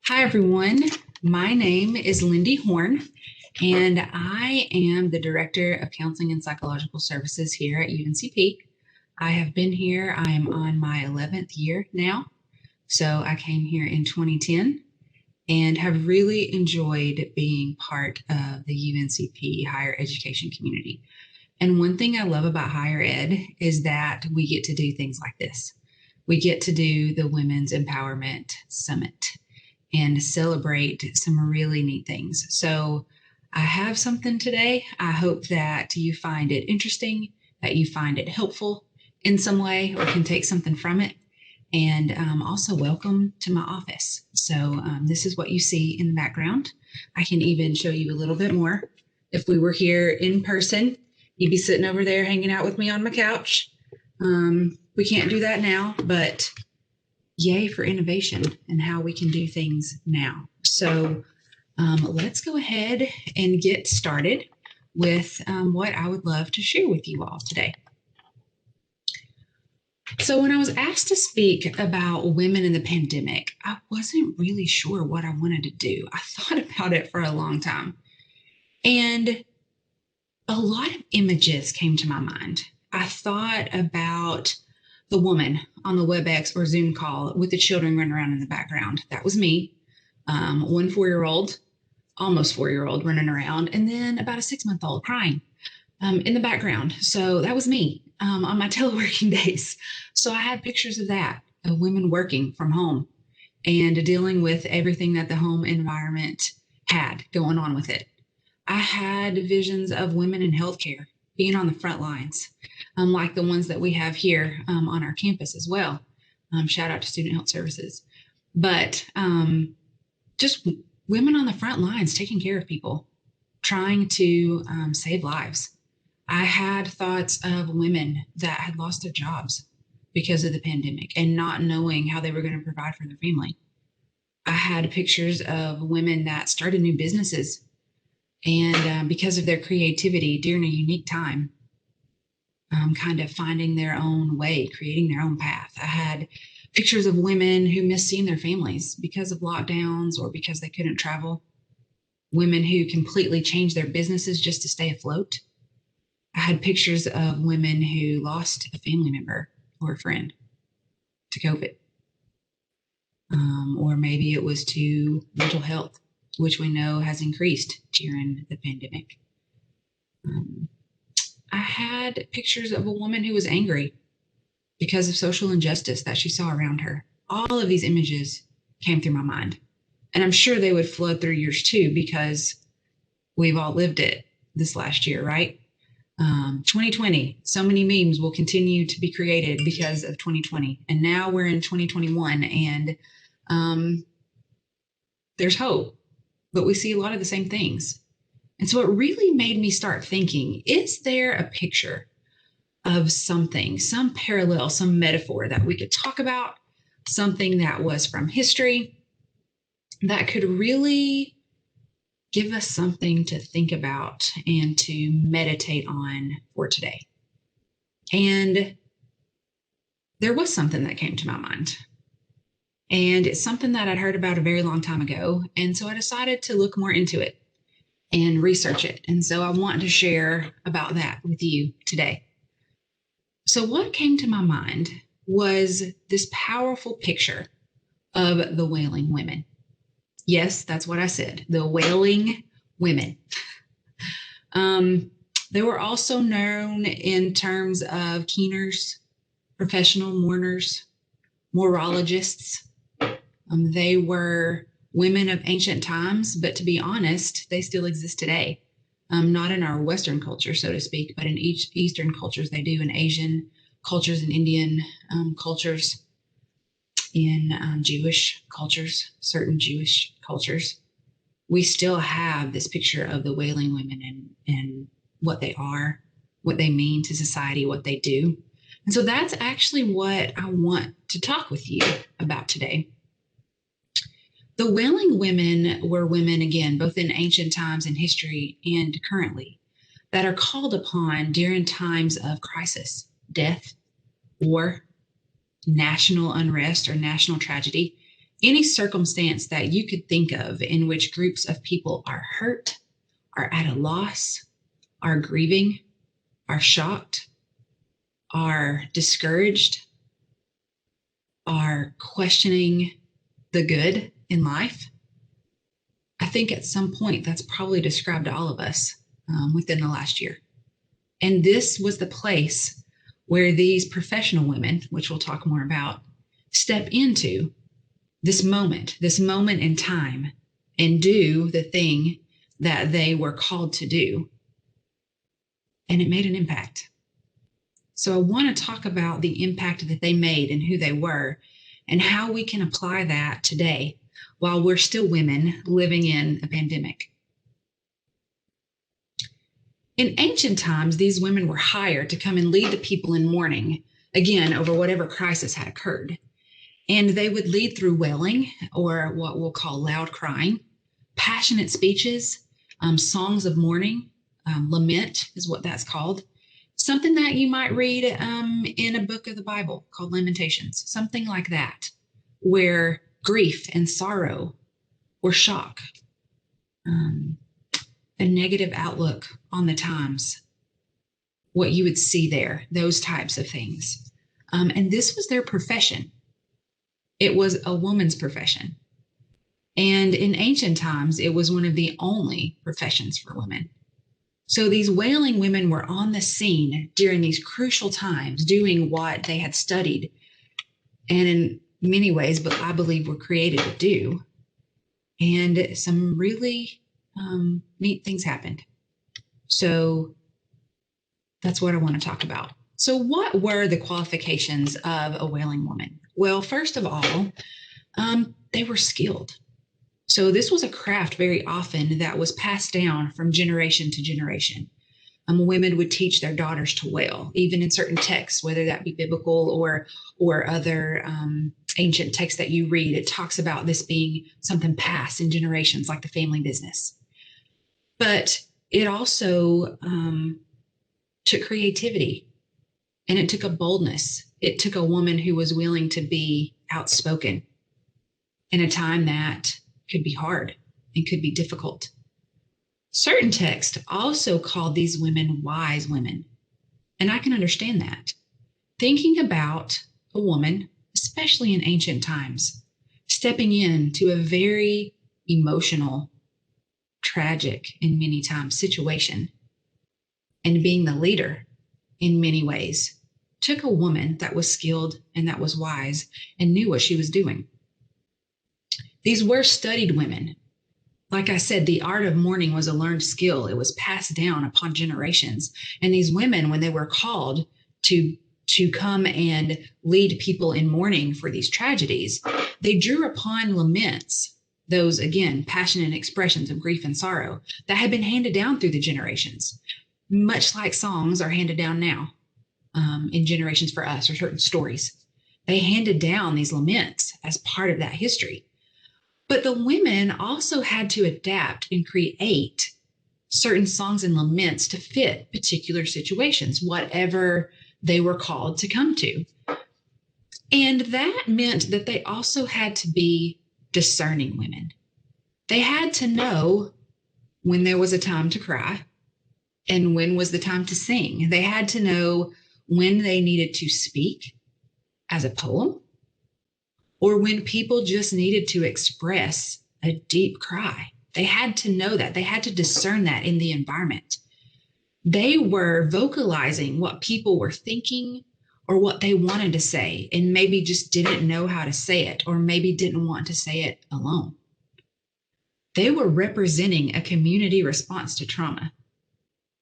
Hi, everyone. My name is LynnDee Horne, and I am the Director of Counseling and Psychological Services here at UNCP. I have been here, I am on my 11th year now. So I came here in 2010 and have really enjoyed being part of the UNCP higher education community. And one thing I love about higher ed is that we get to do things like this. We get to do the Women's Empowerment Summit and celebrate some really neat things. So I have something today. I hope that you find it interesting, that you find it helpful in some way or can take something from it. And also welcome to my office. So this is what you see in the background. I can even show you a little bit more. If we were here in person, you'd be sitting over there hanging out with me on my couch. We can't do that now, but yay for innovation and how we can do things now. So let's go ahead and get started with what I would love to share with you all today. So when I was asked to speak about women in the pandemic, I wasn't really sure what I wanted to do. I thought about it for a long time. And a lot of images came to my mind. I thought about the woman on the WebEx or Zoom call with the children running around in the background. That was me. One 4-year-old, almost 4-year-old running around, and then about a 6-month-old crying in the background. So that was me on my teleworking days. So I had pictures of that, of women working from home and dealing with everything that the home environment had going on with it. I had visions of women in healthcare being on the front lines, like the ones that we have here on our campus as well. Shout out to Student Health Services. But just women on the front lines taking care of people, trying to save lives. I had thoughts of women that had lost their jobs because of the pandemic and not knowing how they were going to provide for their family. I had pictures of women that started new businesses and because of their creativity during a unique time, kind of finding their own way, creating their own path. I had pictures of women who missed seeing their families because of lockdowns or because they couldn't travel. Women who completely changed their businesses just to stay afloat. I had pictures of women who lost a family member or a friend to COVID. Or maybe it was to mental health, which we know has increased during the pandemic. I had pictures of a woman who was angry because of social injustice that she saw around her. All of these images came through my mind. And I'm sure they would flood through yours too, because we've all lived it this last year, right? 2020, so many memes will continue to be created because of 2020. And now we're in 2021 and there's hope, but we see a lot of the same things. And so it really made me start thinking, is there a picture of something, some parallel, some metaphor that we could talk about, something that was from history that could really give us something to think about and to meditate on for today? And there was something that came to my mind. And it's something that I'd heard about a very long time ago. And so I decided to look more into it and research it. And so I want to share about that with you today. So what came to my mind was this powerful picture of the Wailing Women. Yes, that's what I said, the Wailing Women. They were also known in terms of keeners, professional mourners, morologists. They were women of ancient times, but to be honest, they still exist today. Not in our Western culture, so to speak, but in Eastern cultures they do, in Asian cultures and Indian cultures, in Jewish cultures, certain Jewish cultures. We still have this picture of the Wailing Women and what they are, what they mean to society, what they do. And so that's actually what I want to talk with you about today. The Wailing Women were women, again, both in ancient times in history and currently, that are called upon during times of crisis, death, war, national unrest, or national tragedy, Any circumstance that you could think of in which groups of people are hurt, are at a loss, are grieving, are shocked, are discouraged, are questioning the good in life. I think at some point that's probably described all of us within the last year. And this was the place where these professional women, which we'll talk more about, step into this moment in time, and do the thing that they were called to do. And it made an impact. So I want to talk about the impact that they made and who they were, and how we can apply that today while we're still women living in a pandemic. In ancient times, these women were hired to come and lead the people in mourning, again, over whatever crisis had occurred. And they would lead through wailing, or what we'll call loud crying, passionate speeches, songs of mourning, lament is what that's called. Something that you might read in a book of the Bible called Lamentations, something like that, where grief and sorrow or shock, a negative outlook on the times, what you would see there, those types of things. And this was their profession. It was a woman's profession. And in ancient times, it was one of the only professions for women. So these wailing women were on the scene during these crucial times, doing what they had studied, and in many ways, but I believe were created to do. And some really neat things happened. So that's what I want to talk about. So what were the qualifications of a wailing woman? Well, first of all, they were skilled. So this was a craft very often that was passed down from generation to generation. Women would teach their daughters to wail, even in certain texts, whether that be biblical or other ancient texts that you read. It talks about this being something passed in generations, like the family business. But it also took creativity, and it took a boldness. It took a woman who was willing to be outspoken in a time that could be hard and could be difficult. Certain texts also called these women wise women, and I can understand that. Thinking about a woman, especially in ancient times, stepping into a very emotional, tragic, in many times, situation, and being the leader in many ways, took a woman that was skilled and that was wise and knew what she was doing. These were studied women. Like I said, the art of mourning was a learned skill. It was passed down upon generations. And these women, when they were called to come and lead people in mourning for these tragedies, they drew upon laments, those, again, passionate expressions of grief and sorrow that had been handed down through the generations, much like songs are handed down now in generations for us, or certain stories. They handed down these laments as part of that history. But the women also had to adapt and create certain songs and laments to fit particular situations, whatever they were called to come to. And that meant that they also had to be discerning women. They had to know when there was a time to cry and when was the time to sing. They had to know when they needed to speak as a poem, or when people just needed to express a deep cry. They had to know that. They had to discern that in the environment. They were vocalizing what people were thinking or what they wanted to say, and maybe just didn't know how to say it, or maybe didn't want to say it alone. They were representing a community response to trauma,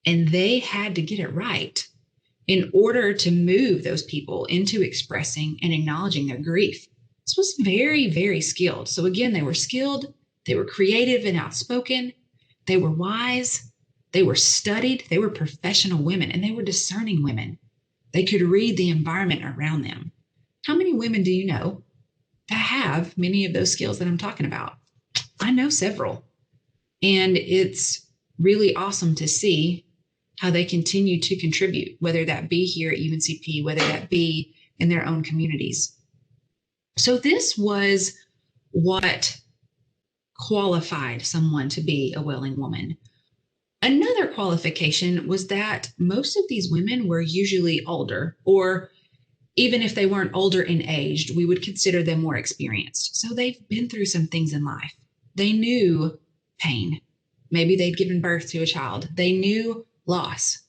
and they had to get it right in order to move those people into expressing and acknowledging their grief. This was very, very skilled. So again, they were skilled, they were creative and outspoken, they were wise, they were studied, they were professional women, and they were discerning women. They could read the environment around them. How many women do you know that have many of those skills that I'm talking about? I know several. And it's really awesome to see how they continue to contribute, whether that be here at UNCP, whether that be in their own communities. So this was what qualified someone to be a wailing woman. Another qualification was that most of these women were usually older, or even if they weren't older in age, we would consider them more experienced. So they've been through some things in life. They knew pain. Maybe they'd given birth to a child. They knew loss.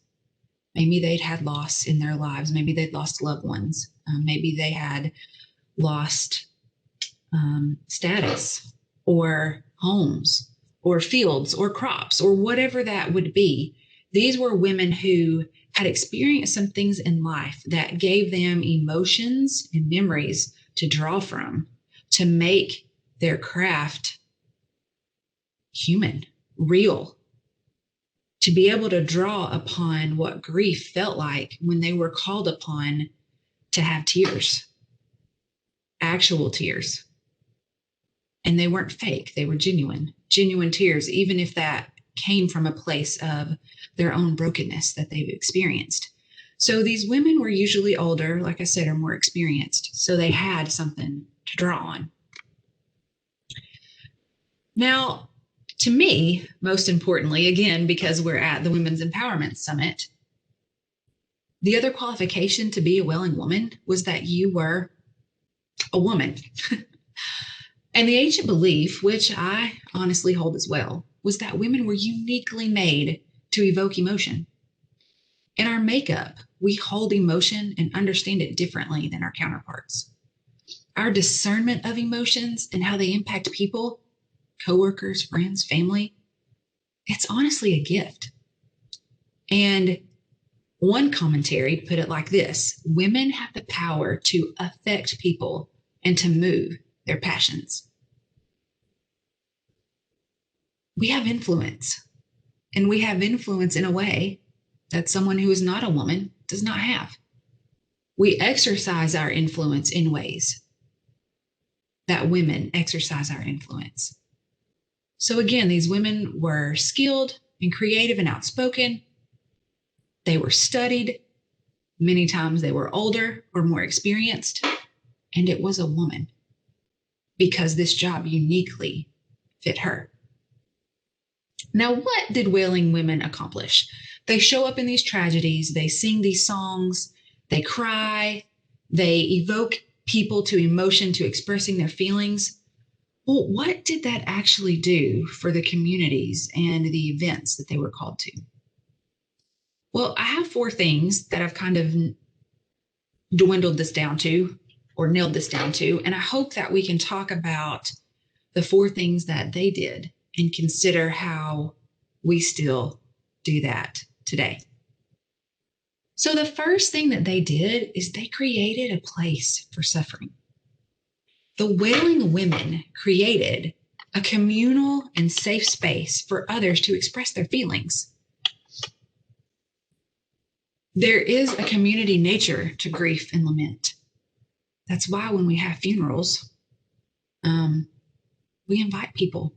Maybe they'd had loss in their lives. Maybe they'd lost loved ones. Maybe they had lost status or homes or fields or crops or whatever that would be. These were women who had experienced some things in life that gave them emotions and memories to draw from to make their craft human, real, to be able to draw upon what grief felt like when they were called upon to have tears, actual tears. And they weren't fake, they were genuine tears, even if that came from a place of their own brokenness that they've experienced. So these women were usually older, like I said, or more experienced. So they had something to draw on. Now, to me, most importantly, again, because we're at the Women's Empowerment Summit, the other qualification to be a wailing woman was that you were a woman. And the ancient belief, which I honestly hold as well, was that women were uniquely made to evoke emotion. In our makeup, we hold emotion and understand it differently than our counterparts. Our discernment of emotions and how they impact people, coworkers, friends, family, it's honestly a gift. And one commentary put it like this: women have the power to affect people and to move their passions. We have influence, and we have influence in a way that someone who is not a woman does not have. We exercise our influence in ways that women exercise our influence. So again, these women were skilled and creative and outspoken. They were studied. Many times they were older or more experienced, and it was a woman, because this job uniquely fit her. Now, what did wailing women accomplish? They show up in these tragedies, they sing these songs, they cry, they evoke people to emotion, to expressing their feelings. Well, what did that actually do for the communities and the events that they were called to? Well, I have 4 things that I've kind of dwindled this down to, or nailed this down to, and I hope that we can talk about the 4 things that they did and consider how we still do that today. So the first thing that they did is they created a place for suffering. The Wailing Women created a communal and safe space for others to express their feelings. There is a community nature to grief and lament. That's why when we have funerals, we invite people.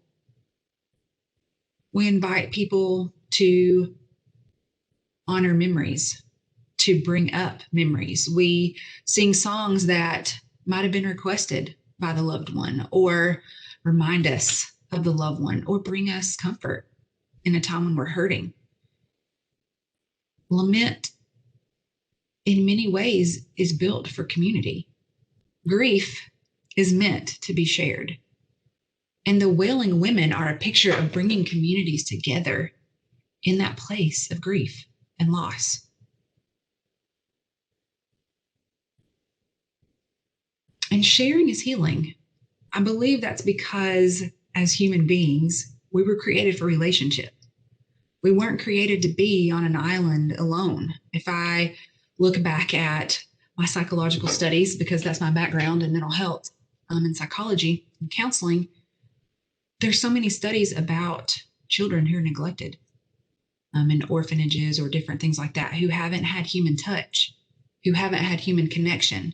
We invite people to honor memories, to bring up memories. We sing songs that might have been requested by the loved one, or remind us of the loved one, or bring us comfort in a time when we're hurting. Lament, in many ways, is built for community. Grief is meant to be shared. And the Wailing Women are a picture of bringing communities together in that place of grief and loss. And sharing is healing. I believe that's because as human beings, we were created for relationship. We weren't created to be on an island alone. If I look back at my psychological studies, because that's my background in mental health and psychology and counseling, there's so many studies about children who are neglected in orphanages or different things like that, who haven't had human touch, who haven't had human connection,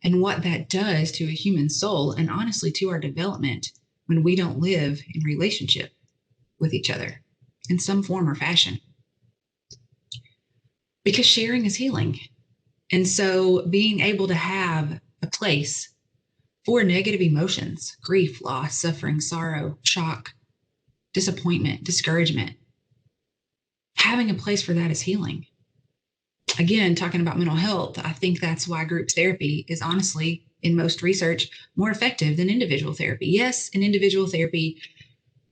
and what that does to a human soul, and honestly to our development when we don't live in relationship with each other in some form or fashion. Because sharing is healing. And so being able to have a place for negative emotions: grief, loss, suffering, sorrow, shock, disappointment, discouragement. Having a place for that is healing. Again, talking about mental health, I think that's why group therapy is honestly, in most research, more effective than individual therapy. Yes, in individual therapy,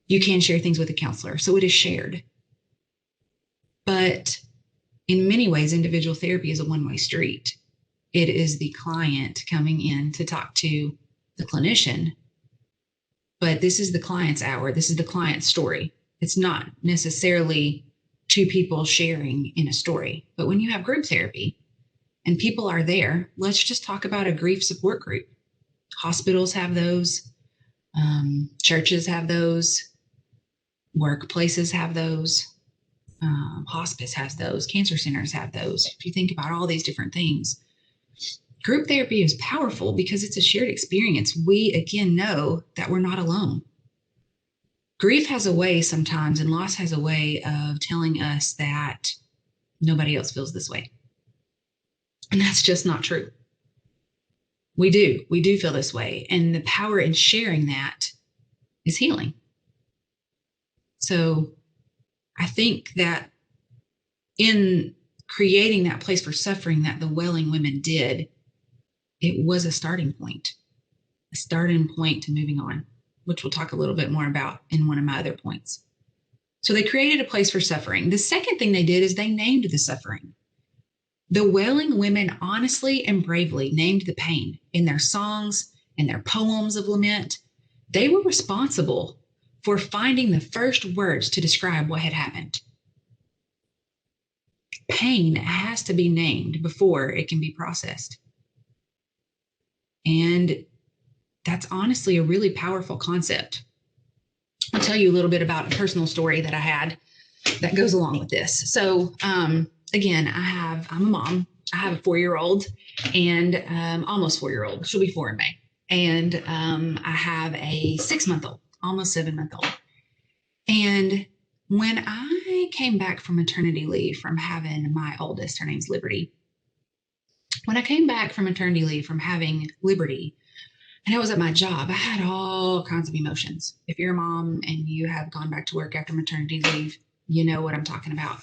you can share things with a counselor, so it is shared. But in many ways, individual therapy is a one-way street. It is the client coming in to talk to the clinician, but this is the client's hour. This is the client's story. It's not necessarily two people sharing in a story. But when you have group therapy and people are there, let's just talk about a grief support group. Hospitals have those, churches have those, workplaces have those, hospice has those, cancer centers have those. If you think about all these different things, group therapy is powerful because it's a shared experience. We, again, know that we're not alone. Grief has a way sometimes, and loss has a way of telling us that nobody else feels this way. And that's just not true. We do feel this way. And the power in sharing that is healing. So I think that in creating that place for suffering that the Wailing Women did, it was a starting point to moving on, which we'll talk a little bit more about in one of my other points. So they created a place for suffering. The second thing they did is they named the suffering. The Wailing Women honestly and bravely named the pain in their songs and their poems of lament. They were responsible for finding the first words to describe what had happened. Pain has to be named before it can be processed. And that's honestly a really powerful concept. I'll tell you a little bit about a personal story that I had that goes along with this. So again, I'm a mom. I have a 4-year-old and almost 4-year-old. She'll be 4 in May. And I have a 6-month-old, almost 7-month-old. And when I came back from maternity leave from having my oldest, her name's Liberty. When I came back from maternity leave from having Liberty, and I was at my job, I had all kinds of emotions. If you're a mom and you have gone back to work after maternity leave, you know what I'm talking about.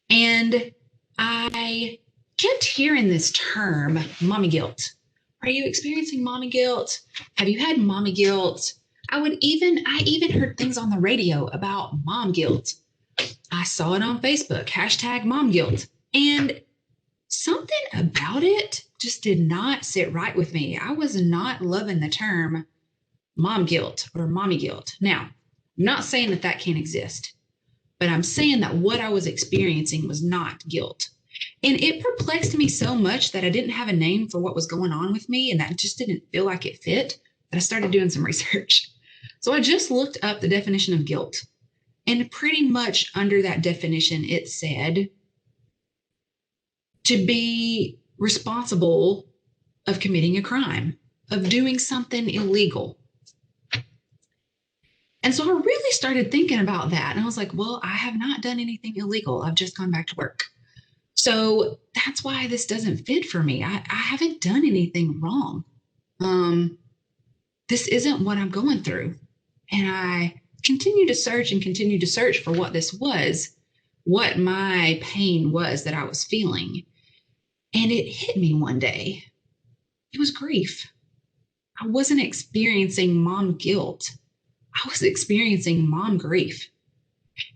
And I kept hearing this term, mommy guilt. Are you experiencing mommy guilt? Have you had mommy guilt? I even heard things on the radio about mom guilt. I saw it on Facebook, #mom guilt. And something about it just did not sit right with me. I was not loving the term mom guilt or mommy guilt. Now, I'm not saying that that can't exist, but I'm saying that what I was experiencing was not guilt. And it perplexed me so much that I didn't have a name for what was going on with me, and that just didn't feel like it fit, that I started doing some research. So I just looked up the definition of guilt, and pretty much under that definition, it said to be responsible of committing a crime, of doing something illegal. And so I really started thinking about that. And I was like, well, I have not done anything illegal. I've just gone back to work. So that's why this doesn't fit for me. I haven't done anything wrong. This isn't what I'm going through. And I continued to search for what this was, what my pain was that I was feeling. And it hit me one day. It was grief. I wasn't experiencing mom guilt. I was experiencing mom grief.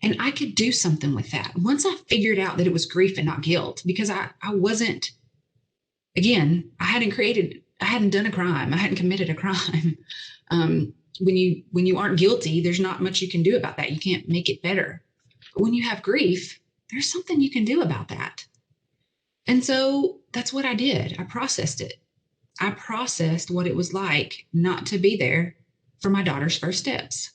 And I could do something with that. Once I figured out that it was grief and not guilt, because I wasn't, again, I hadn't done a crime. I hadn't committed a crime. When you aren't guilty, there's not much you can do about that. You can't make it better. But when you have grief, there's something you can do about that. And so that's what I did. I processed it. I processed what it was like not to be there for my daughter's first steps,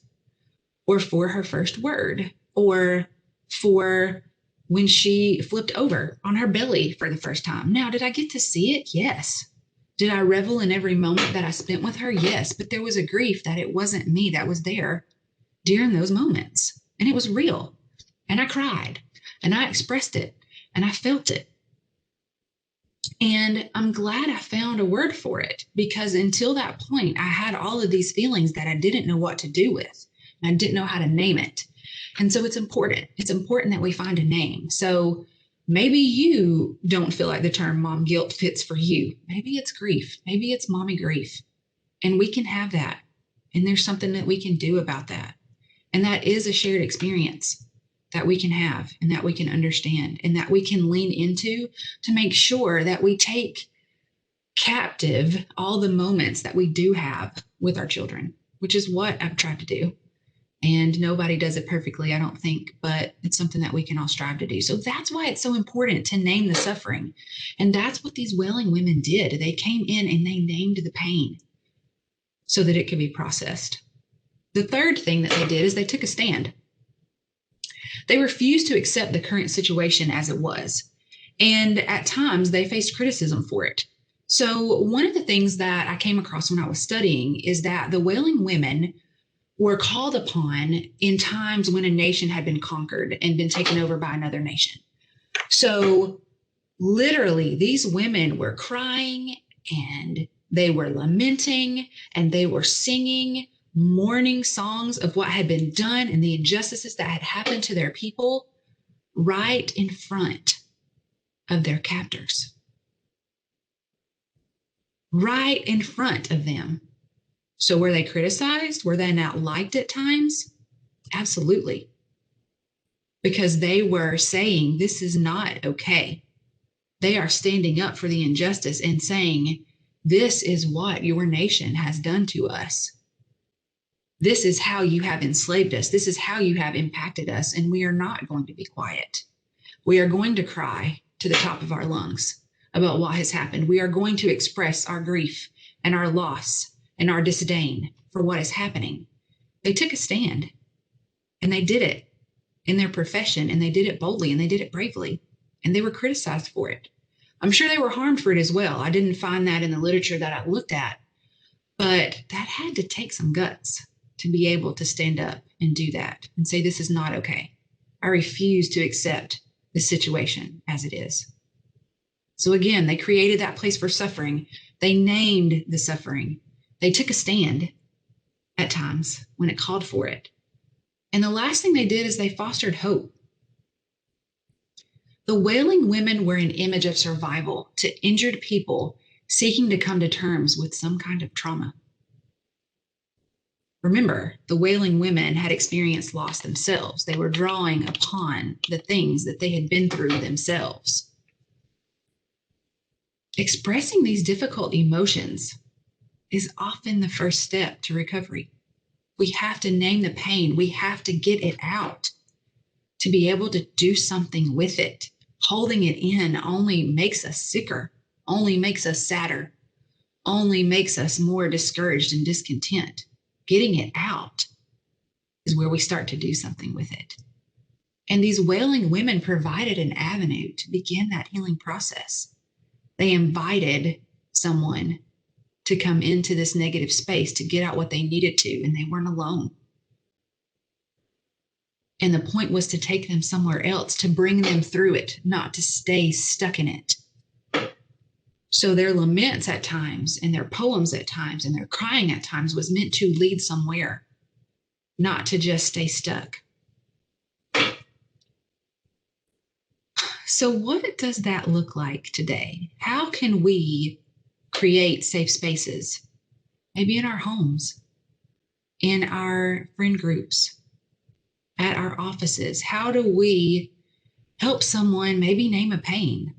or for her first word, or for when she flipped over on her belly for the first time. Now, did I get to see it? Yes. Did I revel in every moment that I spent with her? Yes. But there was a grief that it wasn't me that was there during those moments. And it was real. And I cried, and I expressed it, and I felt it. And I'm glad I found a word for it, because until that point, I had all of these feelings that I didn't know what to do with. And I didn't know how to name it. And so it's important. It's important that we find a name. So maybe you don't feel like the term mom guilt fits for you. Maybe it's grief. Maybe it's mommy grief. And we can have that. And there's something that we can do about that. And that is a shared experience that we can have and that we can understand and that we can lean into to make sure that we take captive all the moments that we do have with our children, which is what I've tried to do. And nobody does it perfectly, I don't think, but it's something that we can all strive to do. So that's why it's so important to name the suffering. And that's what these wailing women did. They came in and they named the pain so that it could be processed. The third thing that they did is they took a stand. They refused to accept the current situation as it was. And at times they faced criticism for it. So one of the things that I came across when I was studying is that the wailing women were called upon in times when a nation had been conquered and been taken over by another nation. So literally, these women were crying and they were lamenting and they were singing mourning songs of what had been done and the injustices that had happened to their people right in front of their captors. Right in front of them. So were they criticized? Were they not liked at times? Absolutely. Because they were saying, this is not okay. They are standing up for the injustice and saying, this is what your nation has done to us. This is how you have enslaved us. This is how you have impacted us. And we are not going to be quiet. We are going to cry to the top of our lungs about what has happened. We are going to express our grief and our loss and our disdain for what is happening. They took a stand and they did it in their profession, and they did it boldly and they did it bravely, and they were criticized for it. I'm sure they were harmed for it as well. I didn't find that in the literature that I looked at, but that had to take some guts to be able to stand up and do that and say, this is not okay. I refuse to accept the situation as it is. So again, they created that place for suffering. They named the suffering. They took a stand at times when it called for it. And the last thing they did is they fostered hope. The wailing women were an image of survival to injured people seeking to come to terms with some kind of trauma. Remember, the wailing women had experienced loss themselves. They were drawing upon the things that they had been through themselves. Expressing these difficult emotions is often the first step to recovery. We have to name the pain. We have to get it out to be able to do something with it. Holding it in only makes us sicker, only makes us sadder, only makes us more discouraged and discontent. Getting it out is where we start to do something with it. And these wailing women provided an avenue to begin that healing process. They invited someone to come into this negative space to get out what they needed to, and they weren't alone. And the point was to take them somewhere else, to bring them through it, not to stay stuck in it. So their laments at times and their poems at times and their crying at times was meant to lead somewhere, not to just stay stuck. So what does that look like today? How can we create safe spaces? Maybe in our homes, in our friend groups, at our offices. How do we help someone maybe name a pain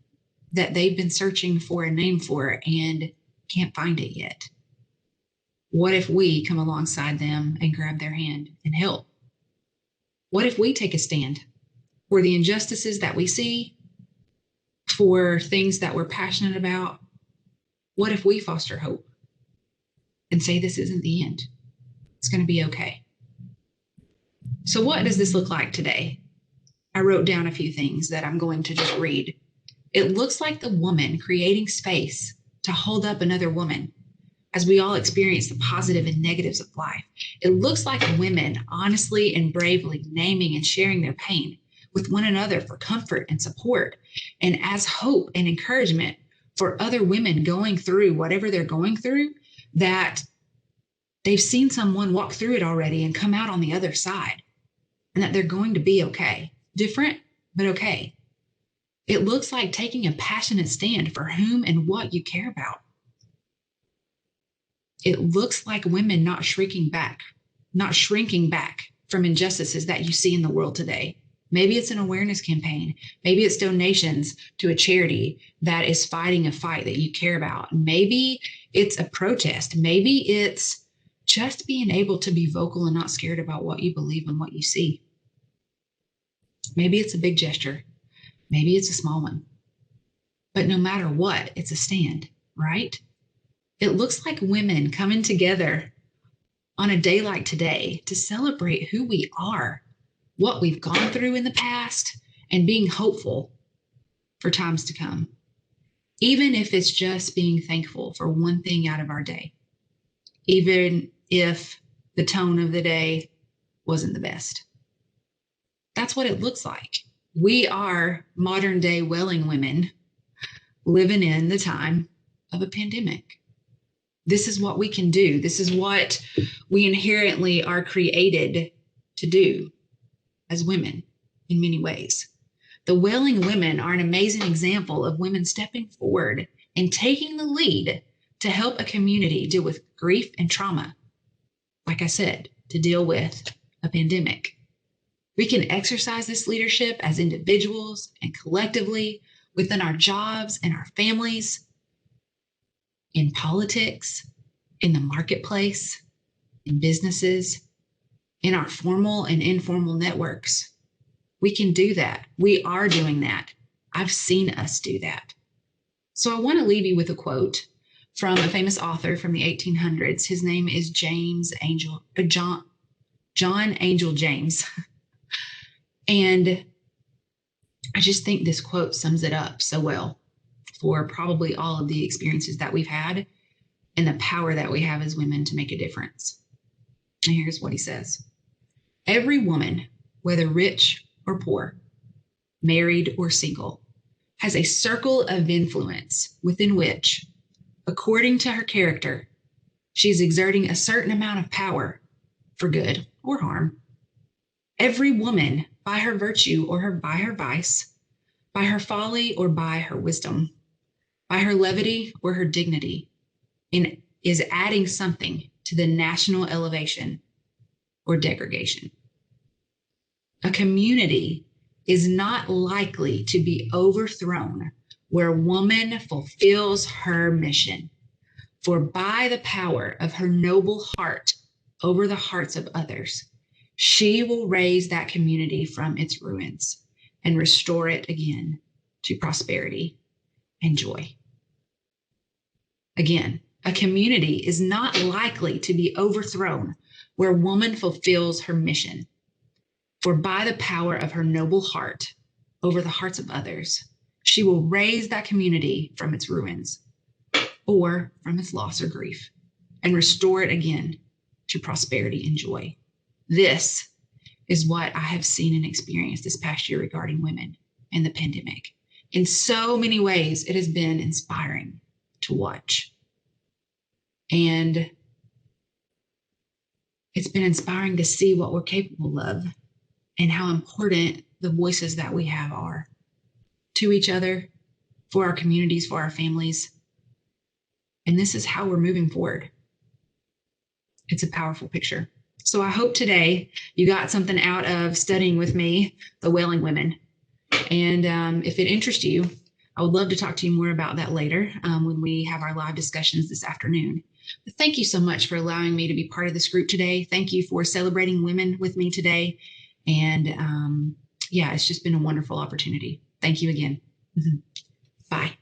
that they've been searching for a name for and can't find it yet? What if we come alongside them and grab their hand and help? What if we take a stand for the injustices that we see, for things that we're passionate about? What if we foster hope and say this isn't the end? It's going to be okay. So what does this look like today? I wrote down a few things that I'm going to just read. It looks like the woman creating space to hold up another woman as we all experience the positive and negatives of life. It looks like women honestly and bravely naming and sharing their pain with one another for comfort and support, and as hope and encouragement for other women going through whatever they're going through, that they've seen someone walk through it already and come out on the other side, and that they're going to be okay. Different, but okay. It looks like taking a passionate stand for whom and what you care about. It looks like women not shrinking back from injustices that you see in the world today. Maybe it's an awareness campaign. Maybe it's donations to a charity that is fighting a fight that you care about. Maybe it's a protest. Maybe it's just being able to be vocal and not scared about what you believe and what you see. Maybe it's a big gesture. Maybe it's a small one. But no matter what, it's a stand, right? It looks like women coming together on a day like today to celebrate who we are, what we've gone through in the past, and being hopeful for times to come. Even if it's just being thankful for one thing out of our day, even if the tone of the day wasn't the best. That's what it looks like. We are modern day Wailing women living in the time of a pandemic. This is what we can do. This is what we inherently are created to do as women in many ways. The Wailing Women are an amazing example of women stepping forward and taking the lead to help a community deal with grief and trauma. Like I said, to deal with a pandemic. We can exercise this leadership as individuals and collectively within our jobs and our families, in politics, in the marketplace, in businesses, in our formal and informal networks. We can do that. We are doing that. I've seen us do that. So I want to leave you with a quote from a famous author from the 1800s. His name is John Angel James. And I just think this quote sums it up so well for probably all of the experiences that we've had and the power that we have as women to make a difference. And here's what he says. Every woman, whether rich or poor, married or single, has a circle of influence within which, according to her character, she is exerting a certain amount of power for good or harm. Every woman, by her virtue or by her vice, by her folly or by her wisdom, by her levity or her dignity, is adding something to the national elevation or degradation. A community is not likely to be overthrown where a woman fulfills her mission, for by the power of her noble heart over the hearts of others, she will raise that community from its ruins and restore it again to prosperity and joy. Again, a community is not likely to be overthrown where a woman fulfills her mission, for by the power of her noble heart over the hearts of others, she will raise that community from its ruins or from its loss or grief and restore it again to prosperity and joy. This is what I have seen and experienced this past year regarding women and the pandemic. In so many ways, it has been inspiring to watch. And it's been inspiring to see what we're capable of and how important the voices that we have are to each other, for our communities, for our families. And this is how we're moving forward. It's a powerful picture. So I hope today you got something out of studying with me, the Wailing Women. And if it interests you, I would love to talk to you more about that later when we have our live discussions this afternoon. But thank you so much for allowing me to be part of this group today. Thank you for celebrating women with me today. And yeah, it's just been a wonderful opportunity. Thank you again. Bye.